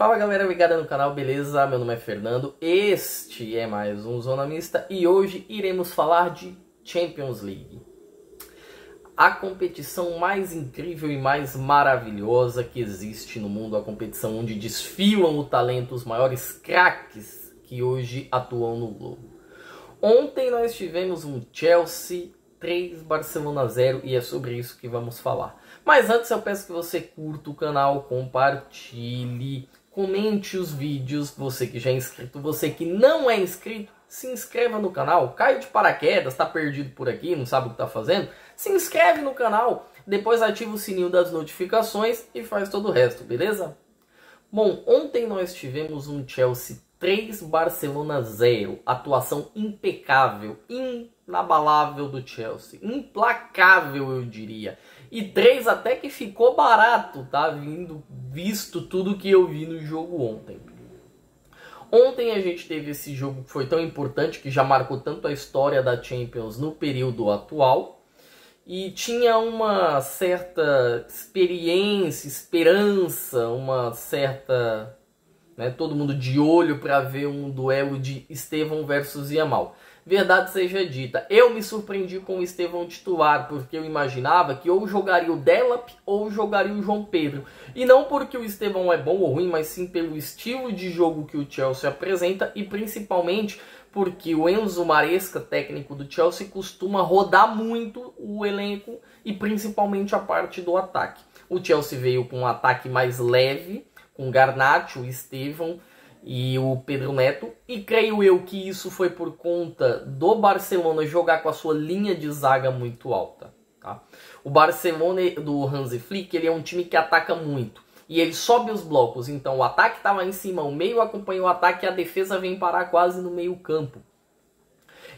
Fala galera ligada no canal, beleza? Meu nome é Fernando, este é mais um Zona Mista e hoje iremos falar de Champions League. A competição mais incrível e mais maravilhosa que existe no mundo, a competição onde desfilam o talento os maiores craques que hoje atuam no globo. Ontem nós tivemos um Chelsea 3, Barcelona 0 e é sobre isso que vamos falar. Mas antes eu peço que você curta o canal, compartilhe, comente os vídeos, você que já é inscrito, você que não é inscrito, se inscreva no canal. Caiu de paraquedas, está perdido por aqui, não sabe o que está fazendo? Se inscreve no canal, depois ativa o sininho das notificações e faz todo o resto, beleza? Bom, ontem nós tivemos um Chelsea 3, Barcelona 0. Atuação impecável, inabalável do Chelsea. Implacável, eu diria. E 3 até que ficou barato, tá? Visto tudo que eu vi no jogo ontem. Ontem a gente teve esse jogo que foi tão importante, que já marcou tanto a história da Champions no período atual. E tinha uma certa experiência, esperança, uma certa... todo mundo de olho para ver um duelo de Estevão versus Yamal. Verdade seja dita, eu me surpreendi com o Estevão titular, porque eu imaginava que ou jogaria o Delap ou jogaria o João Pedro. E não porque o Estevão é bom ou ruim, mas sim pelo estilo de jogo que o Chelsea apresenta e principalmente porque o Enzo Maresca, técnico do Chelsea, costuma rodar muito o elenco e principalmente a parte do ataque. O Chelsea veio com um ataque mais leve, com Garnacho, o Estevão e o Pedro Neto. E creio eu que isso foi por conta do Barcelona jogar com a sua linha de zaga muito alta. Tá? O Barcelona do Hansi Flick, ele é um time que ataca muito. E ele sobe os blocos. Então o ataque está lá em cima, o meio acompanha o ataque e a defesa vem parar quase no meio campo.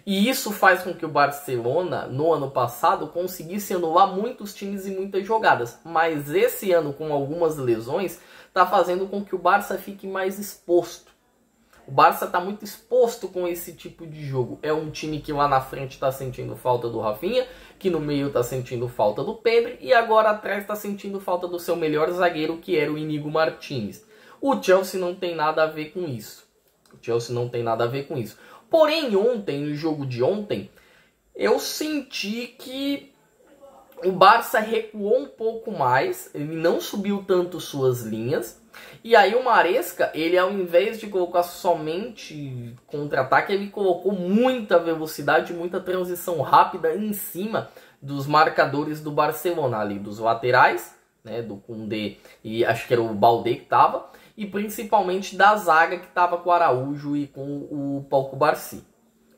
E isso faz com que o Barcelona, no ano passado, conseguisse anular muitos times e muitas jogadas. Mas esse ano, com algumas lesões, está fazendo com que o Barça fique mais exposto. O Barça está muito exposto com esse tipo de jogo. É um time que lá na frente está sentindo falta do Rafinha, que no meio está sentindo falta do Pedro, e agora atrás está sentindo falta do seu melhor zagueiro, que era o Íñigo Martínez. O Chelsea não tem nada a ver com isso. O Chelsea não tem nada a ver com isso. Porém, ontem, no jogo de ontem, eu senti que o Barça recuou um pouco mais, ele não subiu tanto suas linhas, e aí o Maresca, ele ao invés de colocar somente contra-ataque, ele colocou muita velocidade, muita transição rápida em cima dos marcadores do Barcelona, ali dos laterais, do Koundé e acho que era o Baldé que estava, e principalmente da zaga que estava com o Araújo e com o Pau Cubarsí.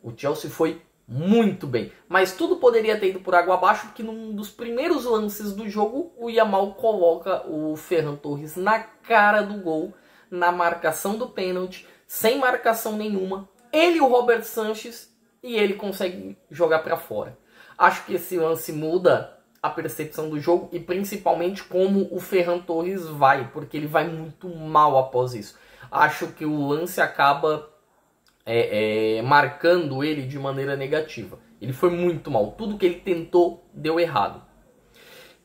O Chelsea foi muito bem, mas tudo poderia ter ido por água abaixo, porque num dos primeiros lances do jogo, o Yamal coloca o Ferran Torres na cara do gol, na marcação do pênalti, sem marcação nenhuma, ele e o Robert Sanchez, e ele consegue jogar para fora. Acho que esse lance muda a percepção do jogo e principalmente como o Ferran Torres vai, porque ele vai muito mal após isso. Acho que o lance acaba marcando ele de maneira negativa. Ele foi muito mal. Tudo que ele tentou deu errado.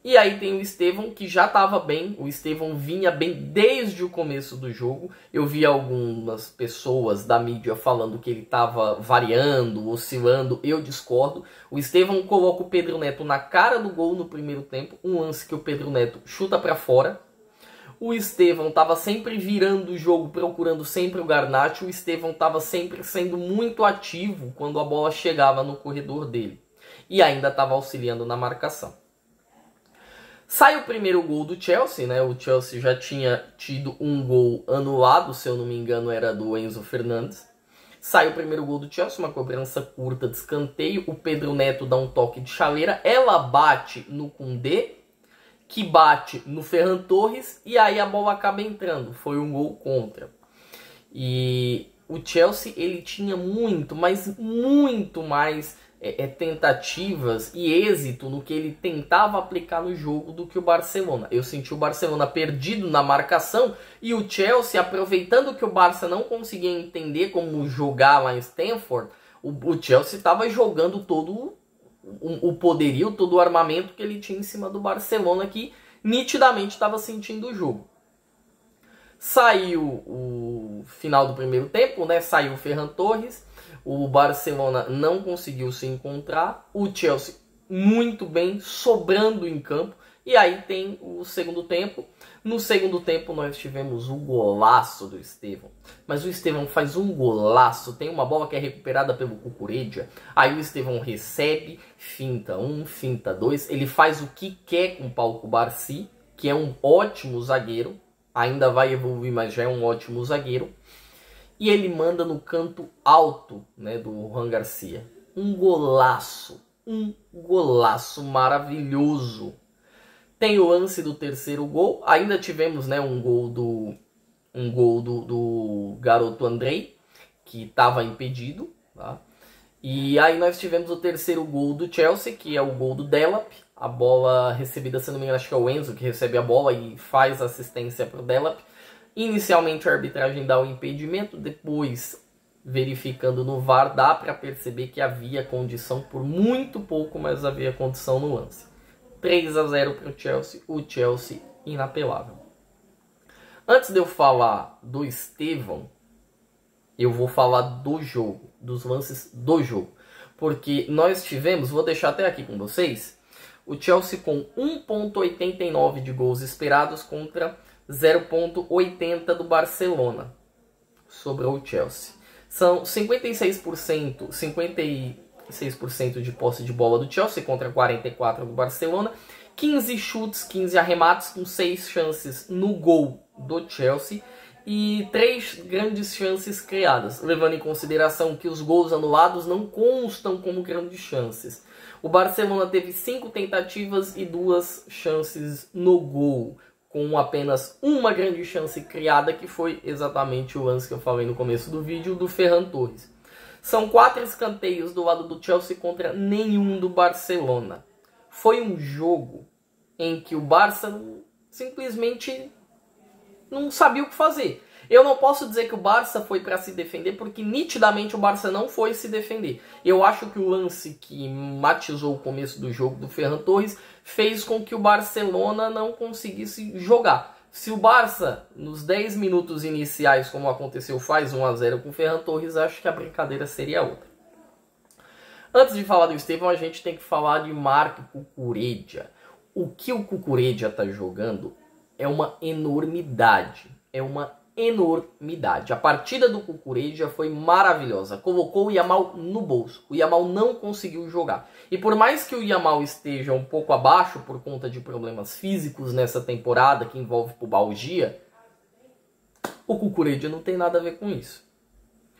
E aí tem o Estevão, que já estava bem. O Estevão vinha bem desde o começo do jogo. Eu vi algumas pessoas da mídia falando que ele estava variando, oscilando. Eu discordo. O Estevão coloca o Pedro Neto na cara do gol no primeiro tempo. Um lance que o Pedro Neto chuta para fora. O Estevão estava sempre virando o jogo, procurando sempre o Garnacho. O Estevão estava sempre sendo muito ativo quando a bola chegava no corredor dele. E ainda estava auxiliando na marcação. Sai o primeiro gol do Chelsea, O Chelsea já tinha tido um gol anulado, se eu não me engano era do Enzo Fernandes. Sai o primeiro gol do Chelsea, uma cobrança curta de escanteio. O Pedro Neto dá um toque de chaleira. Ela bate no Koundé, que bate no Ferran Torres, e aí a bola acaba entrando. Foi um gol contra. E o Chelsea, ele tinha muito mais tentativas e êxito no que ele tentava aplicar no jogo do que o Barcelona. Eu senti o Barcelona perdido na marcação e o Chelsea, aproveitando que o Barça não conseguia entender como jogar lá em Stamford, o Chelsea estava jogando todo o poderio, todo o armamento que ele tinha em cima do Barcelona, que nitidamente estava sentindo o jogo. Saiu o final do primeiro tempo, né? Saiu o Ferran Torres. O Barcelona não conseguiu se encontrar. O Chelsea muito bem, sobrando em campo. E aí tem o segundo tempo. No segundo tempo nós tivemos o golaço do Estevão. Mas o Estevão faz um golaço. Tem uma bola que é recuperada pelo Cucurella. Aí o Estevão recebe, finta um, finta dois. Ele faz o que quer com o Pau Cubarsí, que é um ótimo zagueiro. Ainda vai evoluir, mas já é um ótimo zagueiro. E ele manda no canto alto, né, do Juan Garcia. Um golaço maravilhoso. Tem o lance do terceiro gol. Ainda tivemos, né, um gol do garoto Andrei, que estava impedido. Tá? E aí nós tivemos o terceiro gol do Chelsea, que é o gol do Delap. A bola recebida, se não me engano, acho que é o Enzo que recebe a bola e faz assistência para o Delap. Inicialmente a arbitragem dá o impedimento, depois, verificando no VAR, dá para perceber que havia condição por muito pouco, mas havia condição no lance. 3-0 para o Chelsea inapelável. Antes de eu falar do Estevão, eu vou falar do jogo, dos lances do jogo. Porque nós tivemos, vou deixar até aqui com vocês, o Chelsea com 1,89 de gols esperados contra 0,80 do Barcelona sobre o Chelsea. São 56% de posse de bola do Chelsea contra 44% do Barcelona. 15 chutes, 15 arremates com 6 chances no gol do Chelsea. E 3 grandes chances criadas, levando em consideração que os gols anulados não constam como grandes chances. O Barcelona teve 5 tentativas e 2 chances no gol, com apenas uma grande chance criada, que foi exatamente o lance que eu falei no começo do vídeo, do Ferran Torres. São 4 escanteios do lado do Chelsea contra nenhum do Barcelona. Foi um jogo em que o Barça simplesmente não sabia o que fazer. Eu não posso dizer que o Barça foi para se defender, porque nitidamente o Barça não foi se defender. Eu acho que o lance que matizou o começo do jogo do Ferran Torres fez com que o Barcelona não conseguisse jogar. Se o Barça, nos 10 minutos iniciais, como aconteceu, faz 1-0 com o Ferran Torres, acho que a brincadeira seria outra. Antes de falar do Estevão, a gente tem que falar de Marc Cucurella. O que o Cucurella está jogando é uma enormidade. É uma enormidade. A partida do Cucurella foi maravilhosa. Colocou o Yamal no bolso. O Yamal não conseguiu jogar. E por mais que o Yamal esteja um pouco abaixo por conta de problemas físicos nessa temporada, que envolve pubalgia, o Cucurella não tem nada a ver com isso.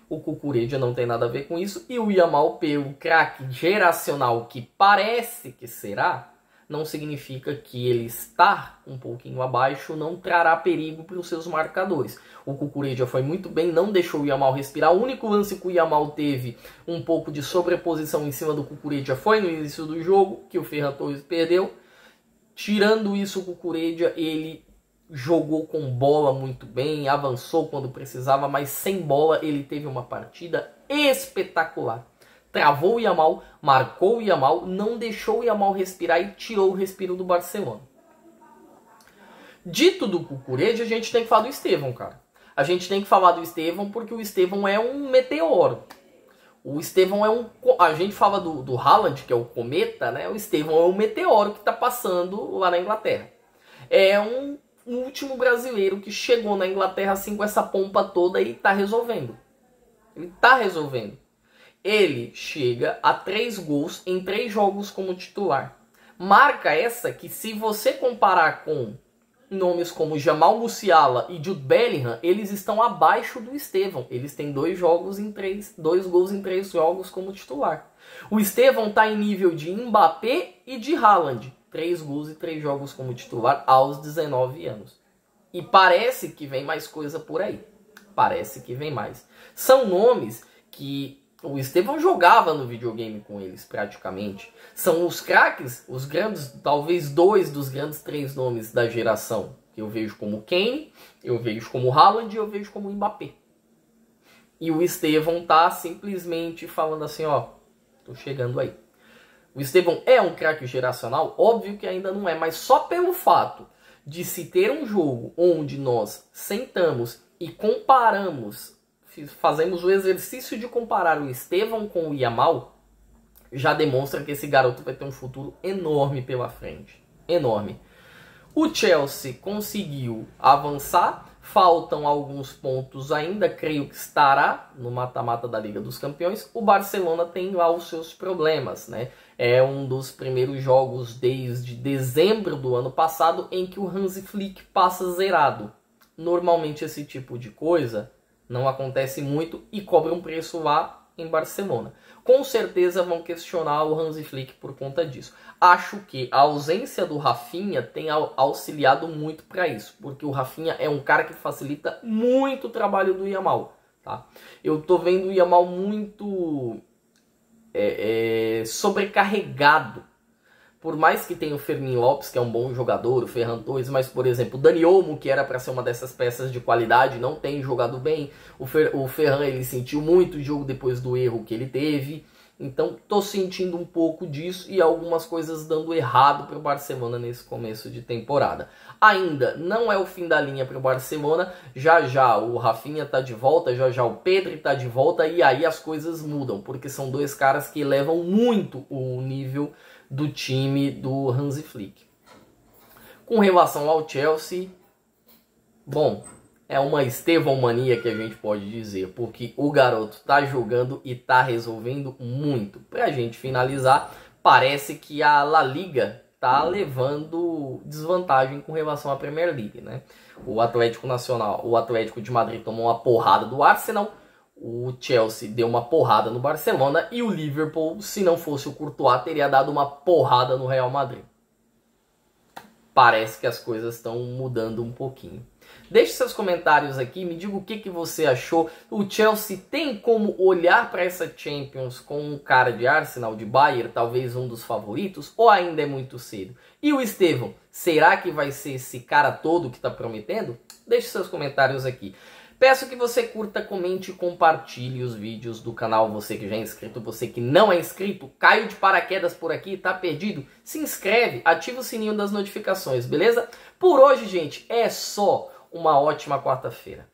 O Cucurella não tem nada a ver com isso. E o Yamal, pelo craque geracional que parece que será, não significa que ele estar um pouquinho abaixo não trará perigo para os seus marcadores. O Cucurella foi muito bem, não deixou o Yamal respirar. O único lance que o Yamal teve um pouco de sobreposição em cima do Cucurella foi no início do jogo, que o Ferran Torres perdeu. Tirando isso, o Cucurella, ele jogou com bola muito bem, avançou quando precisava, mas sem bola ele teve uma partida espetacular. Travou o Yamal, marcou o Yamal, não deixou o Yamal respirar e tirou o respiro do Barcelona. Dito do Cucurella, a gente tem que falar do Estevão, cara. A gente tem que falar do Estevão porque o Estevão é um meteoro. O Estevão é um... A gente fala do Haaland, que é o cometa, né? O Estevão é um meteoro que está passando lá na Inglaterra. É um último brasileiro que chegou na Inglaterra assim com essa pompa toda e está resolvendo. Ele está resolvendo. Ele chega a 3 gols em 3 jogos como titular. Marca essa que, se você comparar com nomes como Jamal Musiala e Jude Bellingham, eles estão abaixo do Estevão. Eles têm 2 gols em 3 jogos como titular. O Estevão está em nível de Mbappé e de Haaland. 3 gols e 3 jogos como titular aos 19 anos. E parece que vem mais coisa por aí. Parece que vem mais. São nomes que o Estevão jogava no videogame com eles, praticamente. São os craques, os grandes, talvez 2 dos grandes 3 nomes da geração. Que eu vejo como Kane, eu vejo como Haaland e eu vejo como Mbappé. E o Estevão tá simplesmente falando assim, ó, tô chegando aí. O Estevão é um craque geracional? Óbvio que ainda não é, mas só pelo fato de se ter um jogo onde nós sentamos e comparamos, fazemos o exercício de comparar o Estevão com o Yamal, já demonstra que esse garoto vai ter um futuro enorme pela frente. Enorme. O Chelsea conseguiu avançar, faltam alguns pontos ainda, creio que estará no mata-mata da Liga dos Campeões. O Barcelona tem lá os seus problemas, né? É um dos primeiros jogos desde dezembro do ano passado em que o Hansi Flick passa zerado. Normalmente esse tipo de coisa não acontece muito e cobra um preço lá em Barcelona. Com certeza vão questionar o Hansi Flick por conta disso. Acho que a ausência do Rafinha tem auxiliado muito para isso, porque o Rafinha é um cara que facilita muito o trabalho do Yamal, tá? Eu tô vendo o Yamal muito sobrecarregado. Por mais que tenha o Fermin Lopes, que é um bom jogador, o Ferran Torres, mas, por exemplo, o Dani Olmo, que era para ser uma dessas peças de qualidade, não tem jogado bem. O Ferran, ele sentiu muito o jogo depois do erro que ele teve. Então, tô sentindo um pouco disso e algumas coisas dando errado para o Barcelona nesse começo de temporada. Ainda não é o fim da linha para o Barcelona. Já já o Rafinha tá de volta, já já o Pedri tá de volta e aí as coisas mudam, porque são dois caras que elevam muito o nível do time do Hansi Flick. Com relação ao Chelsea, bom, é uma Estevão mania que a gente pode dizer, porque o garoto tá jogando e tá resolvendo muito. Pra gente finalizar, parece que a La Liga tá levando desvantagem com relação à Premier League, né? O Atlético de Madrid tomou uma porrada do Arsenal, o Chelsea deu uma porrada no Barcelona e o Liverpool, se não fosse o Courtois, teria dado uma porrada no Real Madrid. Parece que as coisas estão mudando um pouquinho. Deixe seus comentários aqui, me diga o que você achou. O Chelsea tem como olhar para essa Champions com um cara de Arsenal, de Bayern, talvez um dos favoritos, ou ainda é muito cedo? E o Estevão, será que vai ser esse cara todo que está prometendo? Deixe seus comentários aqui. Peço que você curta, comente e compartilhe os vídeos do canal. Você que já é inscrito, você que não é inscrito, caiu de paraquedas por aqui, tá perdido? Se inscreve, ativa o sininho das notificações, beleza? Por hoje, gente, é só uma ótima quarta-feira.